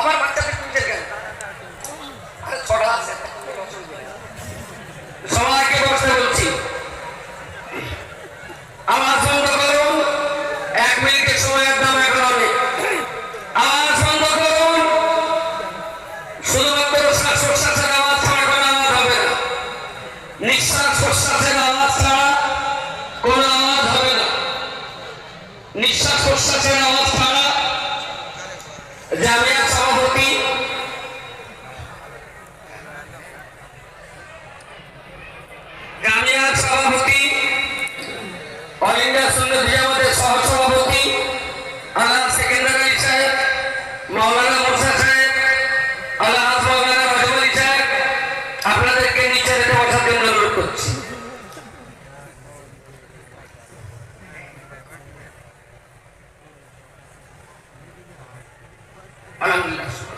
আমার বাচ্চাকে তুলছে কেন? ছড়া আছে, সবাইকে বসতে বলছি। আওয়াজ বন্ধ করুন, 1 মিনিটের সময় একদম এখন হবে। আওয়াজ বন্ধ করুন, শুধুমাত্র শ্বাস প্রশ্বাসের আওয়াজ ছাড়া কোনো আওয়াজ হবে না। নিঃশ্বাস প্রশ্বাসের আওয়াজ ছাড়া কোনো আওয়াজ হবে না। নিঃশ্বাস প্রশ্বাসের আওয়াজ ছাড়া জামিয়ার সভাপতি অল ইন্ডিয়া সুন্নাত জামাতের সহসভাপতি আল্লাহ সেকেন্দারি সাহেব, মাওলানা মুর্শিদ সাহেব, আল্লাহ মাওলানা রাজবাড়ি সাহেব, আপনাদেরকে নিচে রেখে বসার জন্য অনুরোধ করছি। আলহামদুলিল্লাহ।